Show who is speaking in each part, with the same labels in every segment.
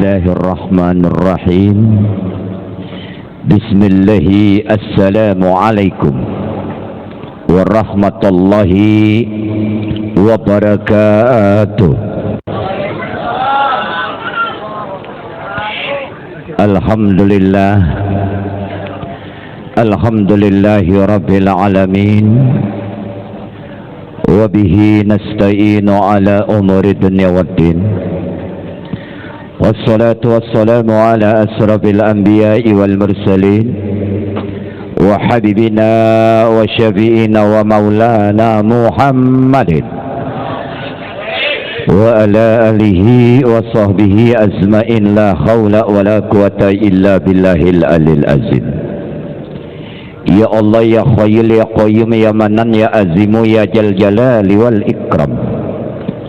Speaker 1: Bismillahirrahmanirrahim. Bismillahi assalamualaikum warahmatullahi wabarakatuh. Alhamdulillah, alhamdulillahi rabbil alamin. Wa bihi nasta'inu ala umuri dunya waddin. Wassalatu wassalamu ala asrafil anbiya'i wal mursalin wa habibina wa syafi'ina wa maulana Muhammadin wa ala alihi wa sahbihi azma'in. La hawla wa la quwata illa billahil alil azim. Ya Allah, ya Khayyul, ya Qayyum, ya Manan, ya Azimu, ya Jal Jalali wal Ikram.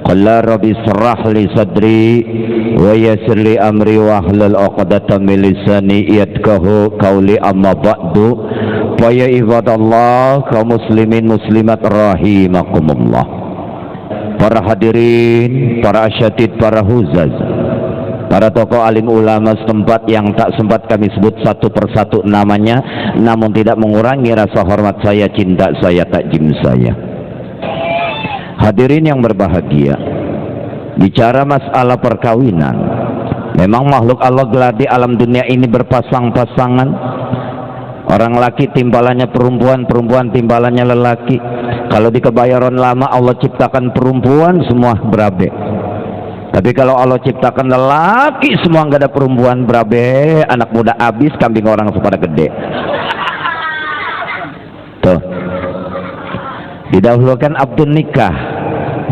Speaker 1: Qala rabbi shrah li sadri wa yassir li amri wa hlul 'uqdatam min lisani yafqahu qawli. Amma ba'du, fa ya ibadallah, kaum muslimin muslimat rahimakumullah. Para hadirin, para asyatid, para huzaz, para tokoh alim ulama setempat yang tak sempat kami sebut satu persatu namanya, namun tidak mengurangi rasa hormat saya, cinta saya, takjim saya. Hadirin yang berbahagia, bicara masalah perkawinan, memang makhluk Allah gelar di alam dunia ini berpasang-pasangan. Orang laki timbalannya perempuan, perempuan timbalannya lelaki. Kalau di kebayaran lama Allah ciptakan perempuan semua berabe. Tapi kalau Allah ciptakan lelaki semua nggak ada perempuan, berabe. Anak muda habis, kambing orang pada gede. Tuh, didahulukan abdun nikah,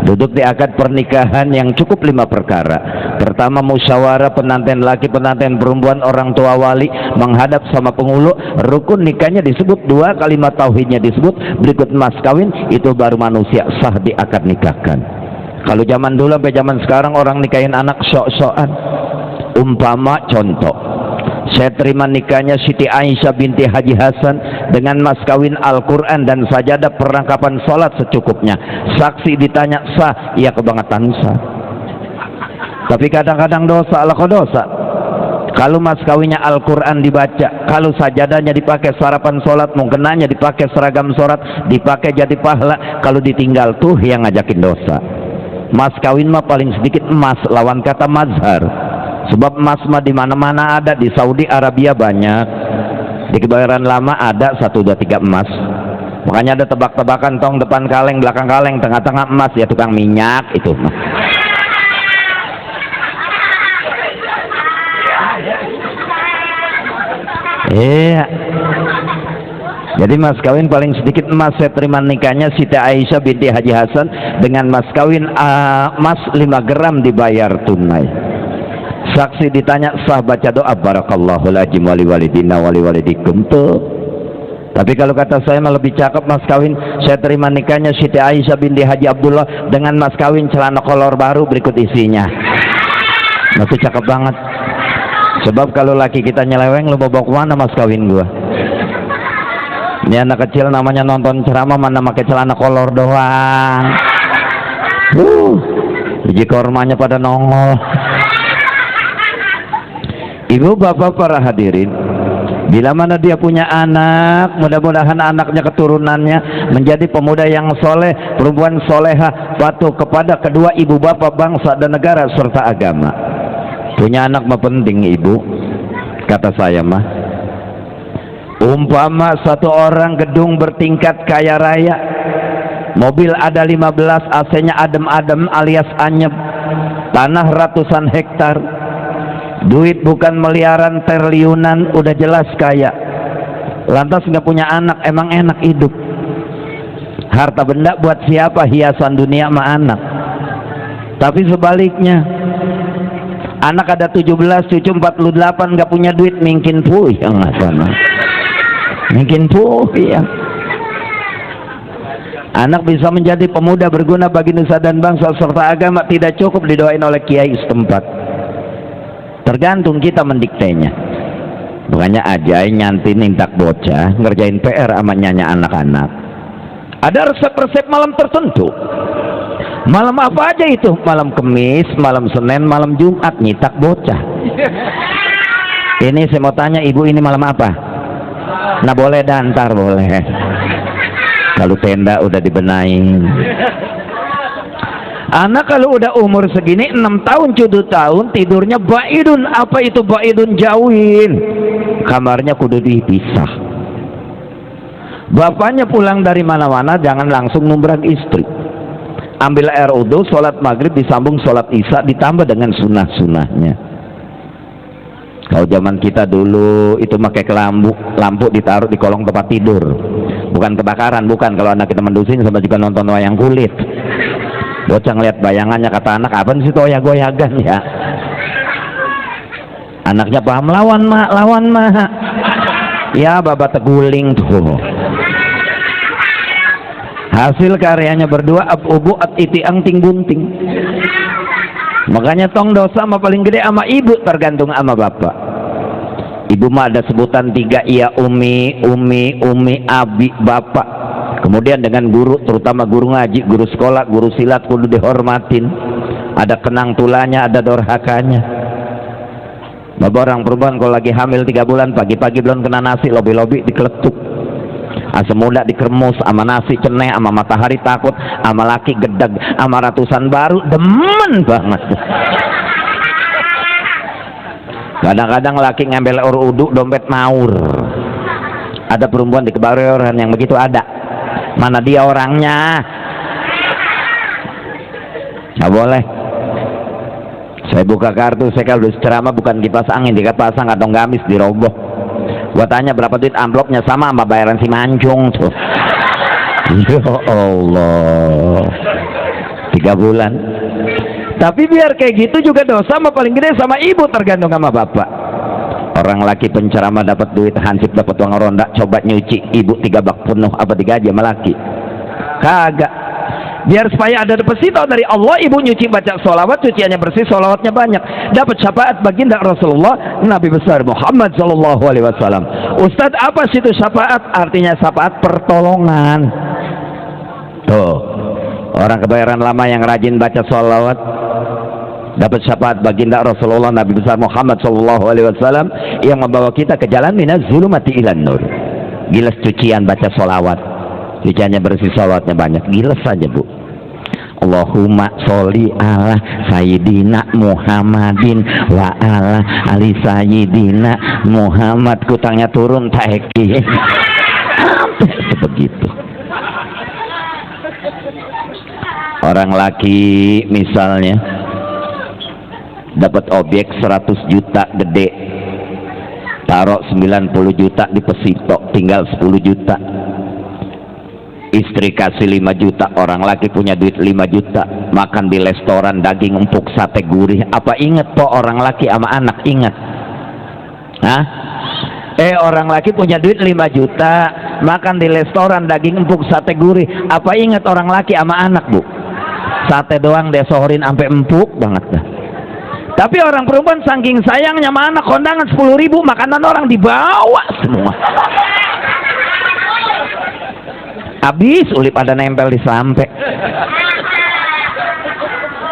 Speaker 1: duduk di akad pernikahan yang cukup 5 perkara. Pertama, musyawarah pengantin laki pengantin perempuan, orang tua wali menghadap sama penghulu. Rukun nikahnya disebut, 2 kalimat tauhidnya disebut, berikut mas kawin. Itu baru manusia sah di akad nikahkan. Kalau zaman dulu sampai zaman sekarang orang nikahin anak sok-sokan. Umpama contoh, saya terima nikahnya Siti Aisyah binti Haji Hasan dengan mas kawin Al-Quran dan sajadah perlengkapan sholat secukupnya. Saksi ditanya sah, iya kebangetan sah. Tapi kadang-kadang dosa ala dosa. Kalau mas kawinnya Al-Quran dibaca, kalau sajadahnya dipakai sarapan sholat, mungkenanya dipakai seragam sholat, dipakai jadi pahala. Kalau ditinggal tuh yang ngajakin dosa. Mas kawin mah paling sedikit emas, lawan kata mazhar. Sebab emas mah di mana-mana ada, di Saudi Arabia banyak, di kebayaran lama ada 1, 2, 3 emas. Makanya ada tebak-tebakan, tong depan kaleng, belakang kaleng, tengah-tengah emas, ya tukang minyak itu. Iya. Jadi mas kawin paling sedikit emas. Saya terima nikahnya Siti Aisyah binti Haji Hasan dengan mas kawin emas 5 gram dibayar tunai. Saksi ditanya sah, baca doa barakallahu lajim wali walidina wali walidikum tuh. Tapi kalau kata saya mah lebih cakep mas kawin. Saya terima nikahnya Siti Aisyah binti Haji Abdullah dengan mas kawin celana kolor baru, berikut isinya. Masih cakep banget. Sebab kalau laki kita nyeleweng, lu bawa kemana mas kawin gua? Ini anak kecil namanya nonton ceramah, mana pakai celana kolor doang. Biji kormanya pada nongol. Ibu bapak para hadirin, bila mana dia punya anak, mudah-mudahan anaknya keturunannya menjadi pemuda yang soleh, perempuan soleha, patuh kepada kedua ibu bapak, bangsa dan negara serta agama. Punya anak mah penting ibu, kata saya mah. Umpama satu orang gedung bertingkat kaya raya, mobil ada 15, AC-nya adem-adem alias anyep, tanah ratusan hektar, duit bukan miliaran triliunan, udah jelas kaya. Lantas nggak punya anak, emang enak hidup? Harta benda buat siapa? Hiasan dunia mah anak. Tapi sebaliknya, anak ada 17, cucu 48, nggak punya duit, mungkin puyeng sana. Mungkin puyeng. Anak bisa menjadi pemuda berguna bagi nusa dan bangsa serta agama, tidak cukup didoain oleh kiai setempat. Tergantung kita mendiktenya. Makanya aja nyanti nintak bocah ngerjain PR amannya anak-anak. Ada resep-resep malam tertentu. Malam apa aja itu? Malam Kemis, malam Senin, malam Jumat, nyitak bocah. Ini saya mau tanya, ibu ini malam apa? Nah boleh dantar, boleh. Kalau tenda udah dibenahin. Anak kalau udah umur segini 6 tahun 7 tahun tidurnya baidun. Apa itu baidun? Jauhin. Kamarnya kudu dipisah. Bapaknya pulang dari mana-mana jangan langsung numbrang istri. Ambil air wudu, sholat maghrib disambung sholat isya ditambah dengan sunnah-sunnahnya. Kalau zaman kita dulu itu pakai lampu ditaruh di kolong tempat tidur. Bukan kebakaran, bukan. Kalau anak kita mendusin sama juga nonton wayang kulit. Bocah ngeliat bayangannya, kata anak, apa sih itu goyagan ya? Anaknya paham, lawan mak. Ya babat teguling tuh. Hasil karyanya berdua ab-ubu at-iti-ang ting-bunting. Makanya tong dosa sama paling gede sama ibu, tergantung sama bapak. Ibu mah ada sebutan 3, iya umi, abi, bapak. Kemudian dengan guru, terutama guru ngaji, guru sekolah, guru silat kudu dihormatin. Ada kenang tulanya, ada dorhakanya. Bapak orang perempuan kalau lagi hamil 3 bulan, pagi-pagi belum kena nasi, lobi-lobi dikeletuk. Asam muda dikremus, sama nasi ceneh, sama matahari takut, sama laki gedeg, sama ratusan baru, demen banget. Kadang-kadang laki ngambil air wudu, dompet maur. Ada perempuan di kebayoran yang begitu ada. Mana dia orangnya? Nggak boleh. Saya buka kartu, saya kalau ceramah bukan kipas angin, dikipas pasang atau gamis diroboh. Gua tanya berapa duit amplopnya, sama bayaran si mancung tuh. Ya Allah, 3 bulan. Tapi biar kayak gitu juga dosa sama paling gede sama ibu, tergantung sama bapak. Orang laki penceramah dapat duit, hansip dapat uang ronda, coba nyuci ibu 3 bak penuh apa 3 aja sama laki? Kagak. Biar supaya ada deposito dari Allah, ibu nyuci baca sholawat, cuciannya bersih, sholawatnya banyak, dapat syafaat baginda Rasulullah Nabi besar Muhammad sallallahu alaihi wasallam. Ustadz, apa sih itu syafaat? Artinya syafaat pertolongan. Tuh, orang kebayaran lama yang rajin baca sholawat dapat syafaat baginda Rasulullah Nabi besar Muhammad sallallahu alaihi wasallam yang membawa kita ke jalan minaz zulumati ilan nur. Gilas cucian baca sholawat, cuciannya bersih, sholawatnya banyak, gilas saja bu. Allahumma sholli ala sayyidina Muhammadin wa ala ali sayyidina Muhammad. Kutangnya turun taeki sampai sebegitu. Orang laki misalnya dapat objek 100 juta gede, taruh 90 juta di pesito, tinggal 10 juta. Istri kasih 5 juta, orang laki punya duit 5 juta, makan di restoran daging empuk sate gurih. Apa inget po orang laki sama anak? Ingat? Hah? Orang laki punya duit 5 juta, makan di restoran daging empuk sate gurih. Apa inget orang laki sama anak bu? Sate doang dia sohorin sampai empuk banget dah. Tapi orang perempuan saking sayangnya sama anak, kondangan 10.000, makanan orang dibawa semua. Habis uli pada nempel di sampe.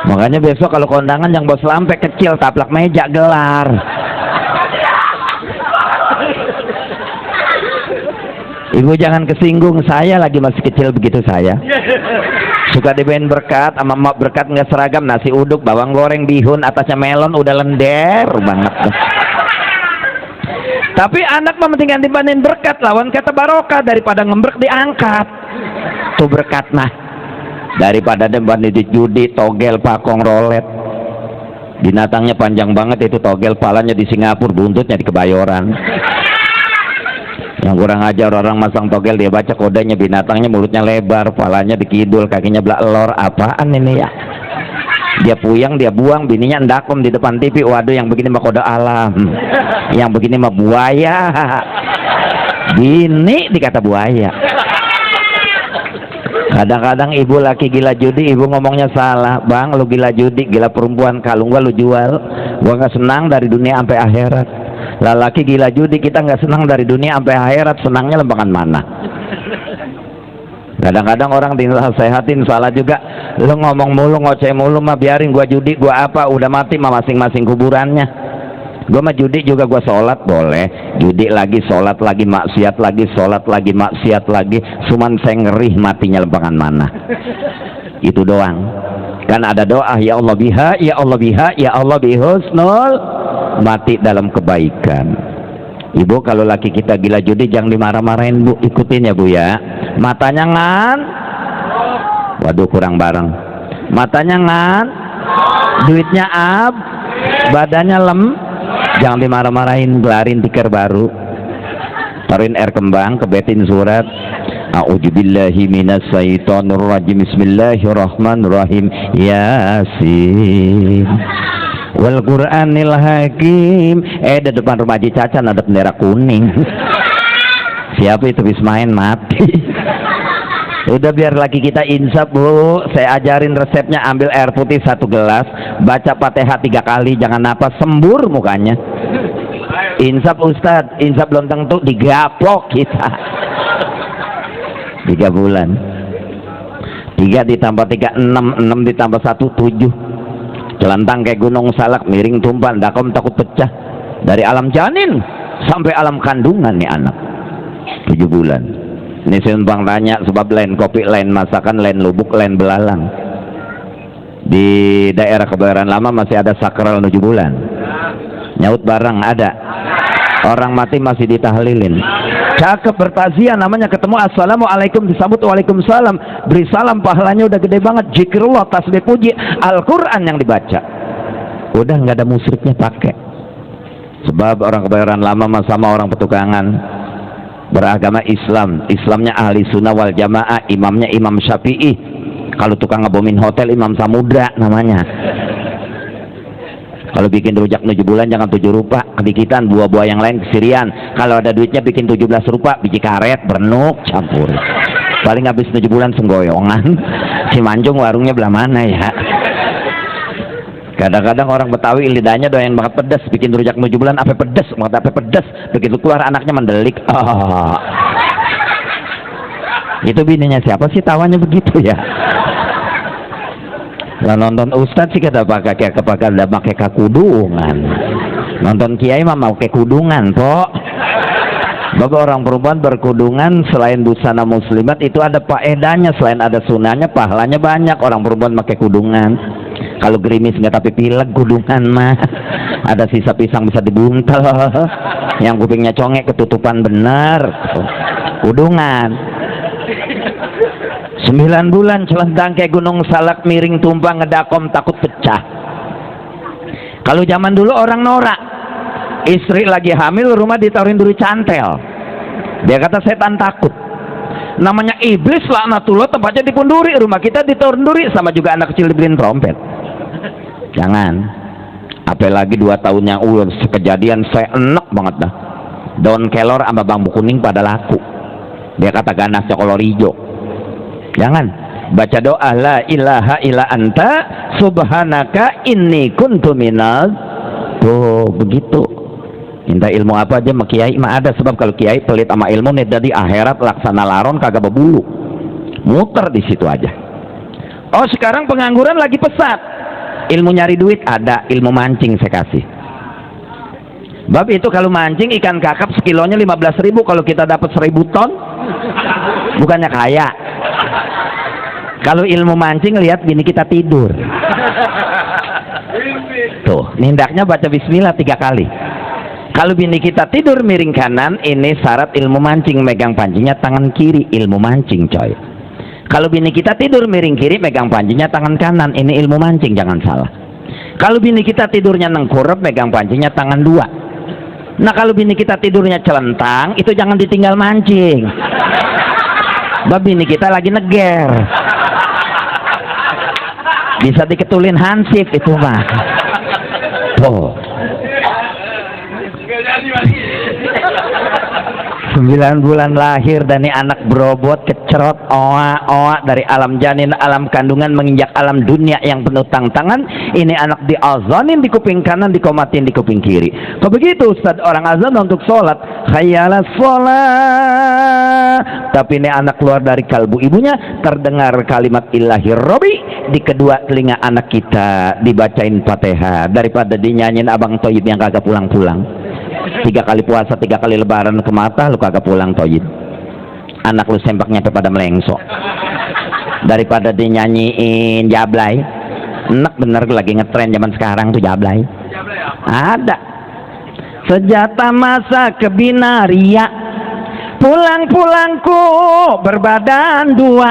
Speaker 1: Makanya besok kalau kondangan yang bos lampe kecil, taplak meja gelar. Ibu jangan kesinggung, saya lagi masih kecil begitu saya. Suka dibawain berkat, sama mak berkat nggak seragam, nasi uduk, bawang goreng, bihun, atasnya melon, udah lender banget. Tapi anak mementingkan dibanding berkat, lawan kata barokah, daripada ngembrek diangkat. Tuh berkat nah, daripada dibanding di judi, togel, pakong, rolet. Binatangnya panjang banget itu togel, palanya di Singapura, buntutnya di Kebayoran. Yang kurang ajar orang masang togel, dia baca kodenya, binatangnya mulutnya lebar, palanya di kidul, kakinya belak lor. Apaan ini ya? Dia puyang, dia buang, bininya endakom di depan TV. Waduh, yang begini mah kode alam, yang begini mah buaya. Bini dikata buaya. Kadang-kadang ibu laki gila judi, ibu ngomongnya salah. Bang, lu gila judi, gila perempuan, kalung gua lu jual. Gua nggak senang dari dunia sampai akhirat. Lah laki gila judi, kita nggak senang dari dunia sampai akhirat, senangnya lembangan mana? Kadang-kadang orang dinasehatin salah juga. Lu ngomong mulu, ngoceh mulu mah biarin, gua judi, gua apa, udah mati mah masing-masing kuburannya. Gua mah judi juga gua sholat boleh, judi lagi, sholat lagi, maksiat lagi, sholat lagi, maksiat lagi. Cuman saya ngerih matinya lempangan mana. Itu doang. Kan ada doa, ya Allah biha, ya Allah biha, ya Allah bihusnul, mati dalam kebaikan. Ibu, kalau laki kita gila judi jangan dimarah-marahin Bu, ikutin ya Bu ya. Matanya ngan, waduh kurang bareng. Matanya ngan, duitnya ab, badannya lem, jangan dimarah-marahin, gelarin tikar baru, taruhin air kembang, kebetin surat. A'udzubillahi minasyaitonirrajim, bismillahirrahmanirrahim, Yasin wal Qur'anil Hakim. Di depan rumah Haji Cacan ada bendera kuning. Siapa itu bis main mati. Udah biar lagi kita insaf Bu, saya ajarin resepnya. Ambil air putih 1 gelas, baca Fatihah 3 kali, jangan apa, sembur mukanya. Insaf Ustadz, insaf belum tentu digaplok kita. 3 bulan. 3 ditambah 3 6, 6 ditambah 1 7. Celantang kayak gunung salak, miring tumpah, dakom takut pecah. Dari alam janin sampai alam kandungan nih anak. 7 bulan. Ini Sumbang tanya sebab lain kopi, lain masakan, lain lubuk, lain belalang. Di daerah Kebayoran Lama masih ada sakral 7 bulan. Nyaut barang ada. Orang mati masih ditahlilin. Cakep, bertaziah namanya, ketemu assalamualaikum disambut waalaikumsalam, beri salam, pahalanya udah gede banget. Zikrullah, tasbih, puji, Al-Quran yang dibaca, udah nggak ada musyriknya pakai. Sebab orang Kebayoran Lama sama orang Petukangan beragama Islam, Islamnya ahli sunnah wal jamaah, imamnya Imam Syafi'i. Kalau tukang ngebomin hotel Imam Samudra namanya. Kalau bikin rujak 7 bulan jangan 7 rupa, kedikitan, buah-buah yang lain kesirian. Kalau ada duitnya bikin 17 rupa, biji karet, berenuk, campur. Paling habis 7 bulan senggoyongan. Si Manjung warungnya belah mana ya? Kadang-kadang orang Betawi lidahnya doyan banget pedas, bikin rujak 7 bulan apa pedas, banget apa pedas. Begitu keluar anaknya mendelik. Oh. Itu bininya siapa sih tawanya begitu ya? Lah nonton Ustadz sih kata pakai ada pakai kudungan. Nonton kiai mah mau pakai kudungan, Pok. Bapak orang perempuan berkudungan selain busana muslimat itu ada faedahnya, selain ada sunahnya, pahalanya banyak. Orang perempuan pakai kudungan. Kalau gerimis nggak tapi pilek, kudungan mah. Ada sisa pisang bisa dibuntel. Yang kupingnya congek ketutupan bener. Kudungan. 9 bulan celentang kayak gunung salak, miring tumpah, ngedakom takut pecah. Kalau zaman dulu orang norak, istri lagi hamil, rumah ditaruhin duri cantel. Dia kata setan takut. Namanya iblis laknatullah, tempatnya dipunduri. Rumah kita ditaruhin duri, sama juga anak kecil dibeliin trompet. Jangan. Apalagi 2 tahun yang kejadian saya enak banget dah. Daun kelor sama bambu kuning pada laku. Dia kata ganasnya kolor hijau. Jangan. Baca doa la ilaha illa anta subhanaka inni kuntu minaz. Tuh begitu. Minta ilmu apa aja sama kiai mah ada, sebab kalau kiai pelit sama ilmu nih dari akhirat laksana laron kagak bebulu. Muter di situ aja. Oh, sekarang pengangguran lagi pesat. Ilmu nyari duit ada, ilmu mancing saya kasih. Bab itu kalau mancing ikan kakap sekilonya 15.000, kalau kita dapat 1.000 ton bukannya kaya. Kalau ilmu mancing lihat bini kita tidur. Tuh, nindaknya baca bismillah 3 kali. Kalau bini kita tidur miring kanan, ini syarat ilmu mancing, megang pancingnya tangan kiri, ilmu mancing coy. Kalau bini kita tidur miring kiri, megang pancingnya tangan kanan, ini ilmu mancing, jangan salah. Kalau bini kita tidurnya nengkurep, megang pancingnya tangan 2. Nah kalau bini kita tidurnya celentang, itu jangan ditinggal mancing. Bab bini kita lagi neger. Bisa diketulin hansip itu mah. Tuh. 9 bulan lahir dan ini anak berobot kecerot oa dari alam janin, alam kandungan menginjak alam dunia yang penuh tantangan. Ini anak diazanin di kuping kanan, dikomatin di kuping kiri. Kalau begitu Ustaz, orang azan untuk sholat, khayyalas sholat, tapi ini anak keluar dari kalbu ibunya, terdengar kalimat ilahi Robi di kedua telinga anak kita, dibacain Fatihah daripada dinyanyiin Abang Toyib yang kagak pulang-pulang. 3 kali puasa, 3 kali lebaran ke mata, lu kagak pulang Toyib. Anak lu sempaknya pada melengso. Daripada dinyanyiin Jablay. Enak bener lagi ngetren zaman sekarang tuh Jablay. Ada. Sejata masa kebinaria, pulang-pulangku berbadan dua.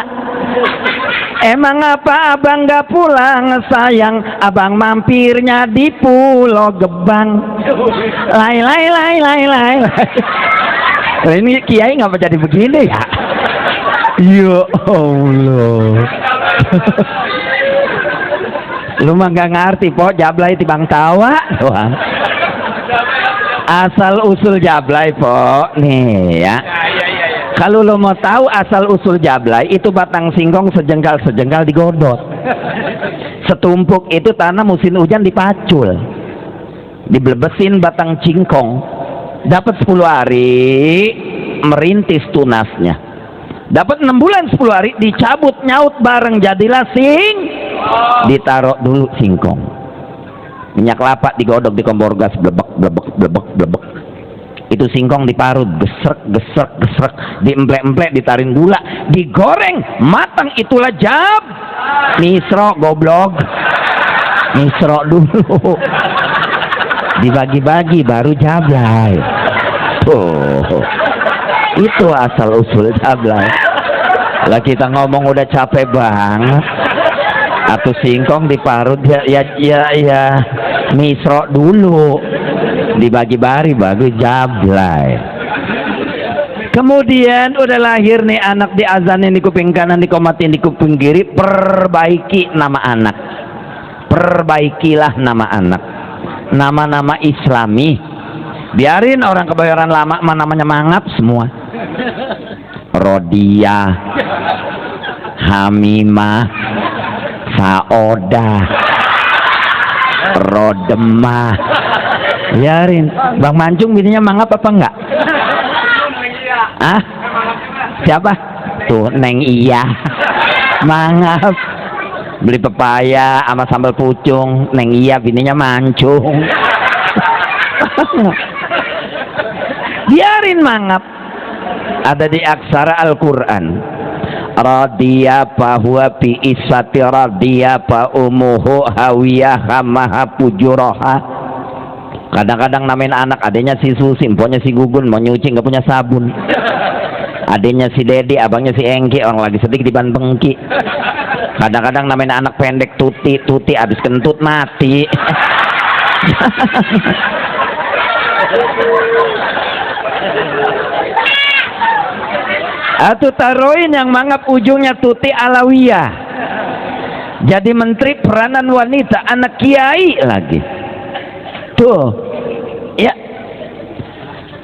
Speaker 1: Emang apa abang gak pulang sayang, abang mampirnya di Pulau Gebang. Lai. Ini kiai ngapa jadi begini ya? Ya Allah. Lu mah gak ngerti po, Jablay tibang tawa doang. Asal usul Jablay po nih ya. Kalau lo mau tahu asal usul Jablay, itu batang singkong sejengkal digodot. Setumpuk itu tanah musim hujan dipacul, diblebesin batang singkong. Dapat 10 hari merintis tunasnya. Dapat 6 bulan 10 hari dicabut nyaut bareng jadilah ditaruh dulu singkong. Minyak kelapa digodok di kompor gas, blebek. Itu singkong diparut, gesrek, diemplek-emplek, ditarin gula, digoreng, matang, itulah misro, goblok. Misro dulu, dibagi-bagi baru Jablay. Tuh, itu asal usul Jablay. Lah kita ngomong udah capek banget. Atau singkong diparut ya misro dulu, dibagi-bagi baru Jablay. Kemudian udah lahir nih anak, diazanin di kuping kanan, dikomatin di kuping kiri. Perbaiki nama anak, perbaikilah nama anak, nama-nama Islami. Biarin orang kebayoran lama namanya mangap semua. Rodia, Hamimah, Saoda, Rodemah. Biarin. Bang Mancung bininya mangap apa enggak? Ah? Siapa? Tuh Neng Iya. Mangap. Beli pepaya sama sambal pucung. Neng Iya bininya Mancung. Biarin mangap. Ada di aksara Al-Quran. Radiya fahuwa fi isati radiya fa umuhu hawiyah hamaha pujuraha. Kadang-kadang namain anak, adanya si Susi, emponya si Gugun, mau nyuci nggak punya sabun. Adanya si Dedi, abangnya si Engki, orang lagi sedih di ban bengki. Kadang-kadang namain anak pendek Tuti abis kentut mati. Atau taruhin yang mangap ujungnya Tuti Alawiyah, jadi menteri peranan wanita, anak kiai lagi tuh ya.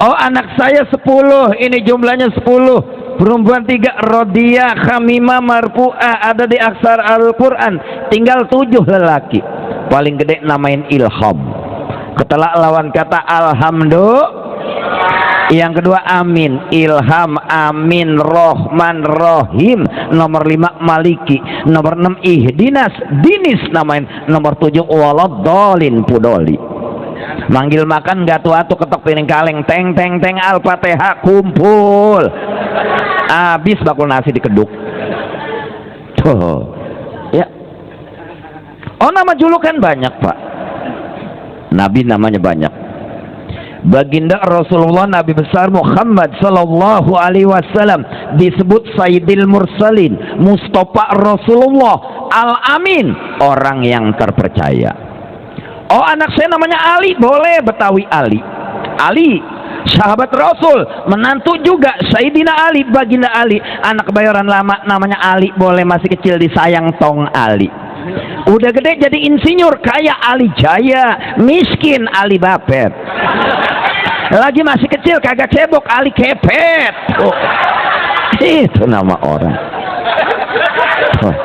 Speaker 1: Oh anak saya 10, ini jumlahnya 10, perempuan 3, Rodia, Khamimah, Marfu'ah, ada di aksar Al-Quran, tinggal 7 lelaki. Paling gede namain Ilham, ketelak lawan kata Alhamdulillah. Yang kedua Amin, Ilham, Amin, Rohman, Rohim. Nomor 5 Maliki. Nomor 6 Ihdinas, Dinis namain. Nomor 7 Waladhalin, Pudoli. Manggil makan gak tua-tua, ketok piring kaleng, teng Al-Fatihah, kumpul. Habis bakul nasi dikeduk. Tuh ya. Oh nama julukan banyak Pak. Nabi namanya banyak. Baginda Rasulullah Nabi besar Muhammad sallallahu alaihi wasallam disebut Sayyidil Mursalin, Mustafa Rasulullah, Al-Amin, orang yang terpercaya. Oh anak saya namanya Ali, boleh Betawi Ali. Ali sahabat Rasul, menantu juga Sayyidina Ali, Baginda Ali. Anak kebayoran lama namanya Ali, boleh, masih kecil disayang tong Ali. Udah gede jadi insinyur, kaya Ali Jaya, miskin Ali Bapet. Lagi masih kecil kagak cebok, ali kepet. Oh. Itu nama orang. Oh.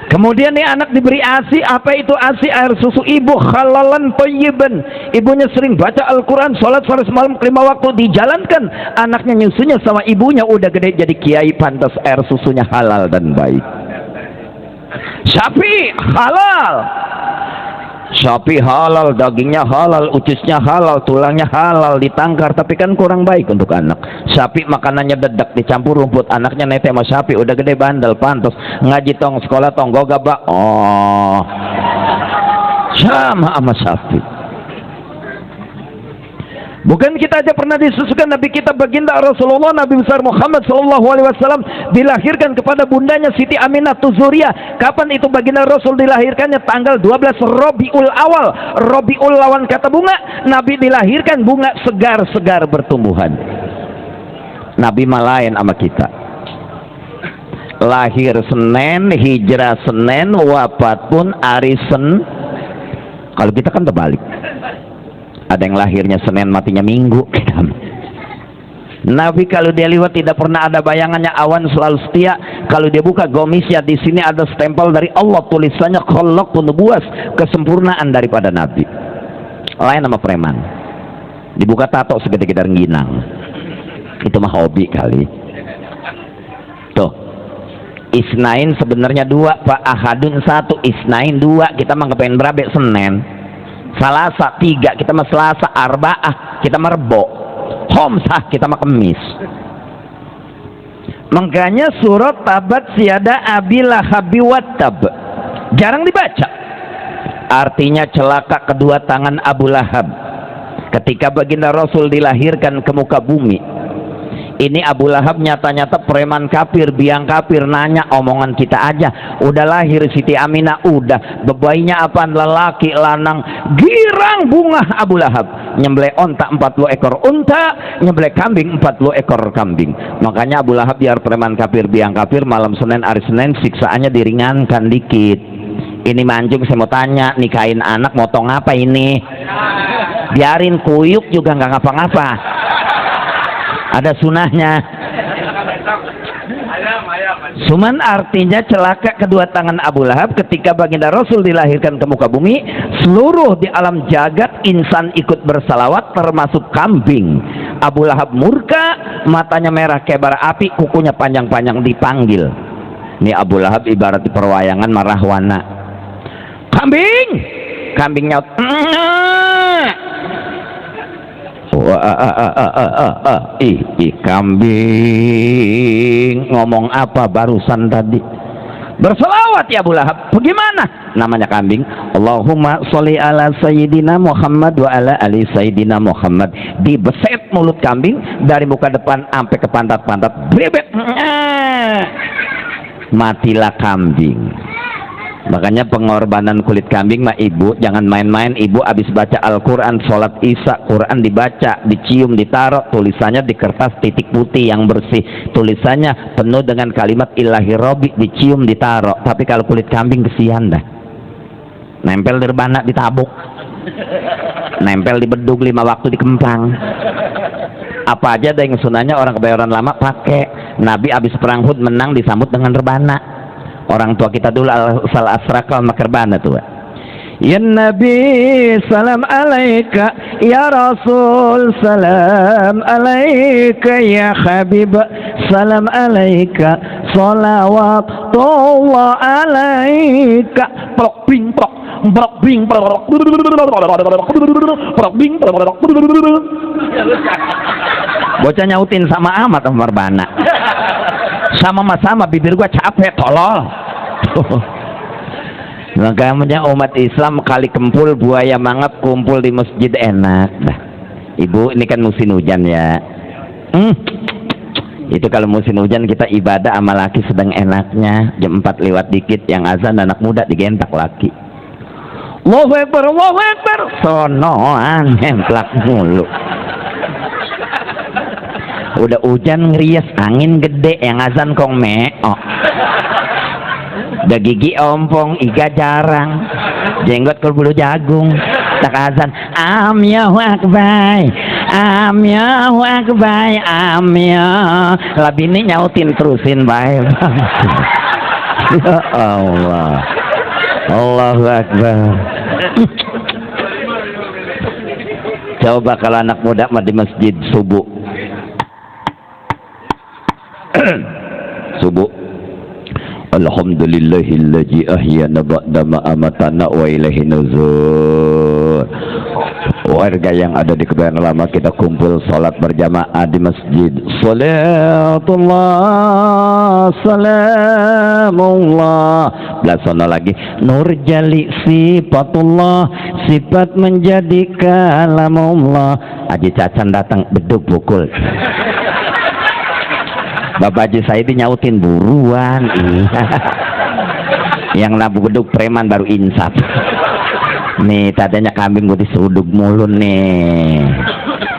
Speaker 1: Kemudian nih anak diberi ASI. Apa itu ASI? Air susu ibu, halalan thayyiban. Ibunya sering baca Al-Quran, sholat semalam 5 waktu dijalankan. Anaknya nyusunya sama ibunya, udah gede jadi kiai, pantas air susunya halal dan baik. Sapi halal, sapi halal, dagingnya halal, ucisnya halal, tulangnya halal, ditangkar, tapi kan kurang baik untuk anak. Sapi makanannya dedak dicampur rumput, anaknya nete sama sapi, udah gede bandel, pantas ngaji tong, sekolah tong, gogaba. Oh, sama sapi. Bukan kita aja pernah disusukan Nabi kita baginda Rasulullah Nabi besar Muhammad sallallahu alaihi wasallam dilahirkan kepada bundanya Siti Aminah Tuzuriyah. Kapan itu baginda Rasul dilahirkannya? Tanggal 12 Rabiul Awal. Rabiul lawan kata bunga. Nabi dilahirkan bunga segar-segar bertumbuhan. Nabi malain sama kita. Lahir Senin, hijrah Senin, wafat pun hari Senin. Kalau kita kan terbalik. Ada yang lahirnya Senin, matinya Minggu. Nabi kalau dia lewat tidak pernah ada bayangannya, awan selalu setia. Kalau dia buka gomisnya, di sini ada stempel dari Allah, tulisannya khalaqun nubuwas, kesempurnaan daripada Nabi. Lain nama preman. Dibuka tato segede-gede rengginang. Itu mah hobi kali. Tuh. Isnain sebenarnya 2, Pak. Ahadun 1, Isnain 2. Kita mah kepengen berabe Senin. Salasa 3, kita mah Selasa. Arba'ah, kita mah Rebo. Homsah, kita mah Kemis. Makanya surat Tabat siada abila habi wattab jarang dibaca. Artinya celaka kedua tangan Abu Lahab ketika baginda Rasul dilahirkan ke muka bumi. Ini Abu Lahab nyata-nyata preman kafir, biang kafir. Nanya omongan kita aja, udah lahir Siti Aminah, udah bebayinya apaan, lelaki lanang, girang bunga Abu Lahab. Nyembelih onta 40 ekor unta, nyembelih kambing 40 ekor kambing. Makanya Abu Lahab biar preman kafir, biang kafir, malam Senin hari Senin siksaannya diringankan dikit. Ini Manjung saya mau tanya, nikahin anak motong apa ini? Biarin kuyuk juga nggak ngapa-ngapa. Ada sunahnya. Cuman artinya celaka kedua tangan Abu Lahab ketika baginda Rasul dilahirkan ke muka bumi. Seluruh di alam jagat insan ikut bersalawat termasuk kambing. Abu Lahab murka, matanya merah kayak bara api, kukunya panjang-panjang dipanggil. Ini Abu Lahab ibarat di perwayangan marahwana. Kambing, kambing nyaut. Kambing ngomong apa barusan tadi? Berselawat ya Abu Lahab. Bagaimana namanya kambing? Allahumma sholli ala sayyidina Muhammad wa ala ali sayyidina Muhammad. Dibeset mulut kambing dari muka depan sampai ke pantat-pantat, brebet. Matilah kambing. Makanya pengorbanan kulit kambing mah ibu jangan main-main. Ibu habis baca Al-Quran, sholat isya, Quran dibaca, dicium, ditaruh, tulisannya di kertas titik putih yang bersih, tulisannya penuh dengan kalimat ilahi robi, dicium, ditaruh. Tapi kalau kulit kambing kesian dah, nempel di rebana, ditabuk, nempel di bedug 5 waktu dikempang. Apa aja ada yang sunahnya orang kebayoran lama pakai. Nabi habis perang Hud menang disambut dengan rebana. Orang tua kita dulu asal asrakal makerbana tuh. Ya Nabi salam alaika, ya Rasul salam alaika, ya Habib salam alaika, salawatullah alaika. Prok bing prok prok bing prok prok bing prok. Bocah nyautin sama amat sama Marbana. Sama-sama bibir gua capek tolol. Makanya umat Islam kali kempul buaya mangap kumpul di masjid enak dah. Ibu ini kan musim hujan ya. Itu kalau musim hujan kita ibadah sama laki sedang enaknya, jam 4 lewat dikit yang azan anak muda digentak laki. Allahu Akbar, Allahu Akbar. Sonoan ngemplak mulu. Udah hujan ngerias, angin gede, yang azan kong meo. Da gigi ompong, iga jarang, jenggot berbulu jagung. Tak azan, Allahu Akbar, Allahu Akbar, labini nyautin terusin bae. Ya Allah, Allahu Akbar. Coba kalau anak muda mah di masjid subuh, subuh. Alhamdulillahilladzi ahyana ba'da ma amatana wa ilaihi nuzur. Warga yang ada di Kebayoran Lama, kita kumpul salat berjamaah di masjid. Salatullah salamullah. Belasana lagi nur jali sifatullah, sifat menjadi kalamullah. Haji Cacan datang beduk pukul. Bapak Haji Saidi nyautin buruan. Yang nabu beduk preman baru insaf. Nih tadinya kambing gue diseruduk mulun nih.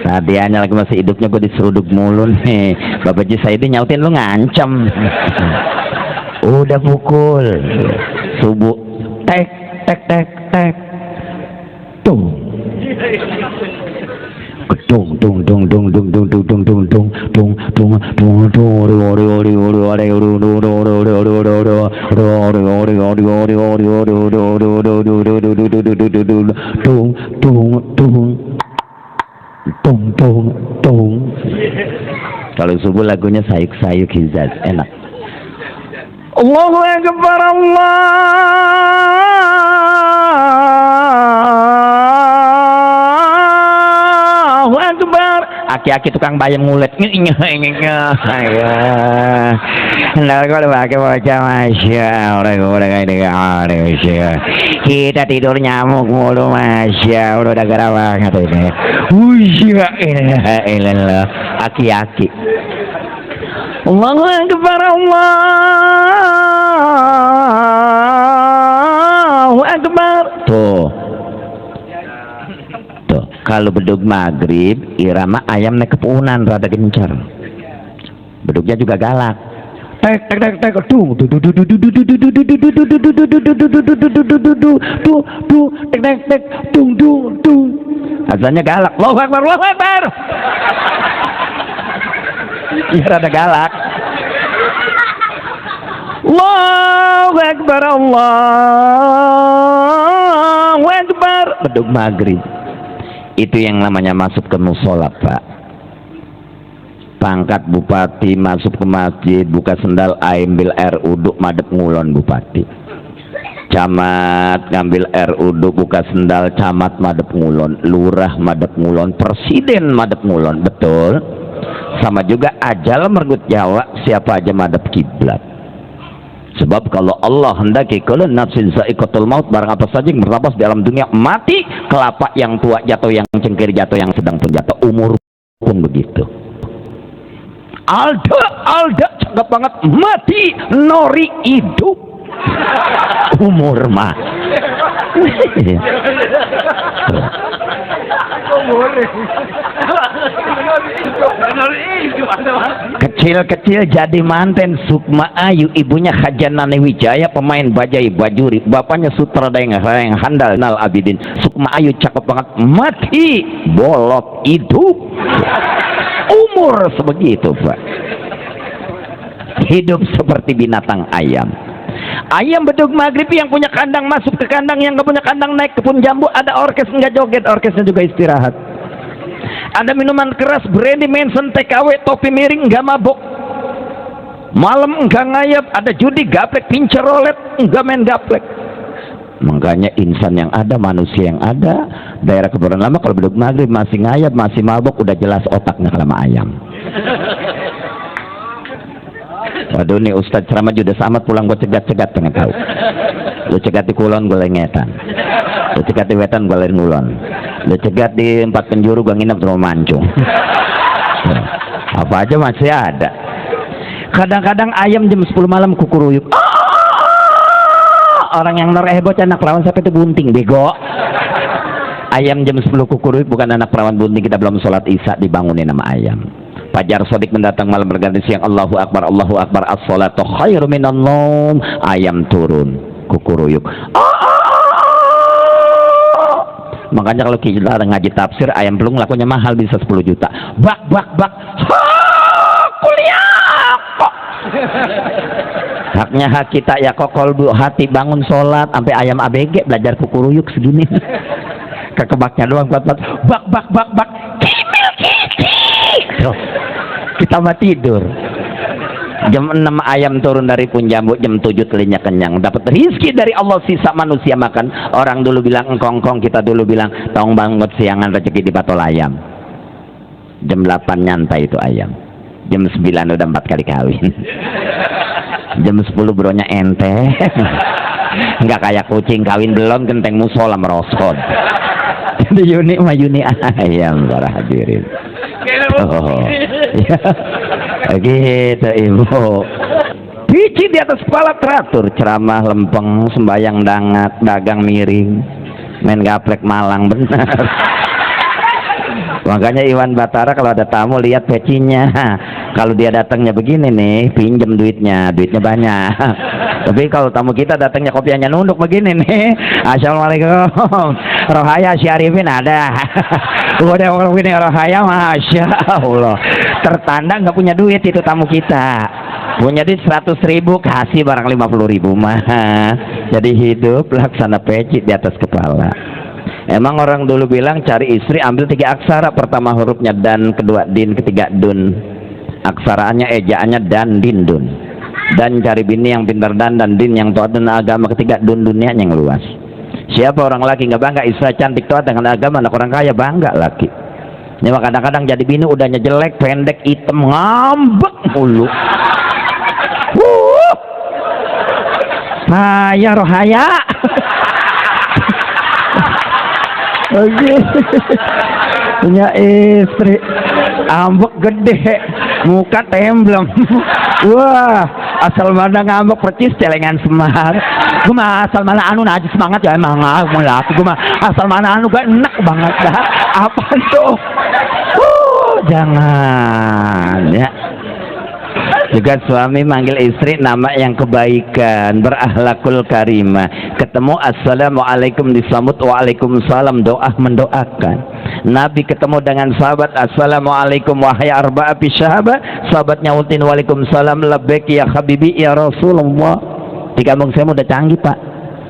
Speaker 1: Tadinya lagi masih hidupnya gue diseruduk mulun nih. Bapak Haji Saidi nyautin lu ngancem. Udah pukul subuh, tek tek tek tek, tung. Dung dung dung dung dung dung dung dung dung dung dung dung dung dung dung. Kalau subuh lagunya sayuk-sayuk hizaz, enak. Allahu Akbar, Allahu Akbar. Aki-aki tukang bayam ngulet. Kita tidur nyamuk mulu, masya Allah, udah gara banget ini. Aki-aki. Allahu Akbar, Allahu Akbar. Tuh. Tuh, kalau beduk maghrib, irama ayam naik kepunan rada gencar. Beduknya juga galak. Tek tek tek tek, tuh tuh tuh tuh tuh tuh tuh tuh tuh tuh tek tek tek, tung tung tung. Azannya galak. Allahu Akbar, Allahu Akbar. Iya rada galak. Allahu Akbar, Allahu Akbar. Beduk maghrib. Itu yang namanya masuk ke musola, Pak. Pangkat bupati masuk ke masjid, buka sendal, ambil air uduk, madep ngulon bupati. Camat ngambil air uduk, buka sendal, camat madep ngulon, lurah madep ngulon, presiden madep ngulon. Betul. Sama juga ajal mergut Jawa, siapa aja madep kiblat. Sebab kalau Allah hendaki kullu nafsin za'iqatul maut, barang apa saja yang bernapas di alam dunia mati. Kelapa yang tua jatuh, yang cengkir jatuh, yang sedang pun jatuh. Umur pun begitu. Alda cakep banget, mati nori hidup. Umur mah. Kecil-kecil jadi manten. Sukma Ayu, ibunya Khajanani Wijaya, pemain bajai bajuri, bapaknya sutradara yang handal Nal Abidin. Sukma Ayu cakep banget, mati bolot hidup. Umur sebegitu, Pak. Hidup seperti binatang ayam. Ayam beduk maghrib yang punya kandang masuk ke kandang, yang nggak punya kandang naik ke kebun jambu. Ada orkes nggak joget, orkesnya juga istirahat. Ada minuman keras, brandy, Manson, TKW, topi miring, nggak mabok. Malam nggak ngayap, ada judi, gaplek, pincer rolet, nggak main gaplek. Makanya insan yang ada, manusia yang ada, daerah Kebayoran Lama kalau beduk maghrib masih ngayap, masih mabok, udah jelas otaknya kelama ayam. Waduh nih Ustadz ceramah juga samat, pulang gue cegat-cegat pengen tahu. Lu cegat di kulon, gue lengetan. Lu cegat di wetan, gue lain ngulon. Lu cegat di 4 penjuru, gue nginep di rumah mancung. Apa aja masih ada. Kadang-kadang ayam jam 10 malam kukuruyuk. Orang yang bocah anak perawan sampai itu bunting bego. Ayam jam 10 kukuruyuk bukan anak perawan bunting. Kita belum sholat isya dibangunin sama ayam. Fajar sodik mendatang, malam berganti siang. Allahu Akbar, Allahu Akbar, as-salatu khairu minan naum. Ayam turun, kukuruyuk. Makanya kalau kita ngaji tafsir, ayam pelung lakunya mahal, bisa 10 juta. Bak bak bak. Kuliah kok. Haknya hak kita ya kok, kolbu hati bangun sholat sampai ayam ABG belajar kukuruyuk segini. Kekebaknya doang buat bak bak bak bak. Kimil kiki. Kita mah tidur. Jam 6 ayam turun dari punjambu, jam 7 telinga kenyang, dapat rezeki dari Allah, sisa manusia makan. Orang dulu bilang engkongkong, kita dulu bilang tong banget siangan rezeki di batol ayam. Jam 8 nyantai itu ayam, jam 9 udah 4 kali kawin. Jam 10 bronya ente. Enggak kayak kucing kawin belum, genteng musola merosot. Itu Yuni mah Yuni ayam, para hadirin. Oh, ya. Gitu ibu. Pici di atas kepala teratur, ceramah lempeng, sembayang dangat, dagang miring, main gaplek malang benar. Makanya Iwan Batara kalau ada tamu lihat pecinya. Kalau dia datangnya begini nih, pinjem duitnya banyak. Tapi kalau tamu kita datangnya kopiannya nunduk begini nih, assalamualaikum, Rohaya Syarifin ada. Udah orang begini Rohaya, masya Allah. Tertanda nggak punya duit itu tamu kita. Punya duit 100.000, kasih barang 50.000 mah. Jadi hidup laksana peci di atas kepala. Emang orang dulu bilang cari istri ambil 3 aksara, pertama hurufnya dan, kedua din, ketiga dun. Aksaraannya ejaannya dan din dun. Dan cari bini yang pintar dan din yang taat dengan agama, ketiga dun dunianya yang luas. Siapa orang laki nggak bangga istri cantik taat dengan agama, anak orang kaya bangga laki. Ini mah kadang-kadang jadi bini udahnya jelek, pendek, hitam, ngambek mulu. Saya Rohaya. Punya istri ambek gede, muka temblem. Wah, asal mana ngambek percis celengan semar. Gue mah asal mana anu najis semangat ya emang mau laki. Gue mah asal mana anu gak enak banget dah. Apa tuh? Jangan ya. Juga suami manggil istri nama yang kebaikan, berakhlakul karimah. Ketemu assalamualaikum disambut waalaikumsalam, doa mendoakan. Nabi ketemu dengan sahabat, assalamualaikum wahai arba'a bisyahabat. Sahabatnya ultin waalaikumsalam, labbaik ya habibi ya Rasulullah. Di kampung saya udah canggih pak.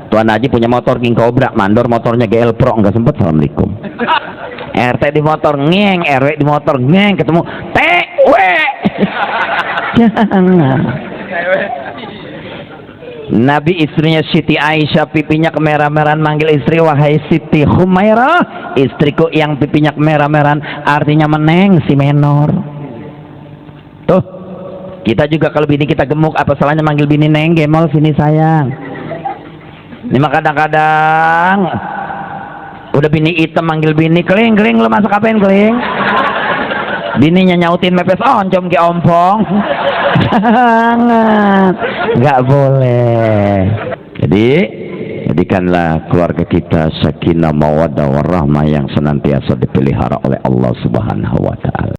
Speaker 1: Tuan Haji punya motor King Cobra, mandor motornya GL Pro, nggak sempet assalamualaikum. RT di motor ngeng, RW di motor ngeng, ketemu TW. Jangan. Nabi istrinya Siti Aisyah pipinya kemerah-merahan manggil istri, wahai Siti Humairah, istriku yang pipinya kemerah-merahan, artinya meneng si menor. Tuh, kita juga kalau bini kita gemuk, apa salahnya manggil bini neng, gemol sini sayang. Ini mah kadang-kadang udah bini hitam manggil bini, keling keling, lu masak apain keling? Bininya nyautin mepes oncom ke ompong. Jangan, nggak boleh. Jadi jadikanlah keluarga kita sakinah mawaddah warahmah yang senantiasa dipelihara oleh Allah Subhanahu wa taala.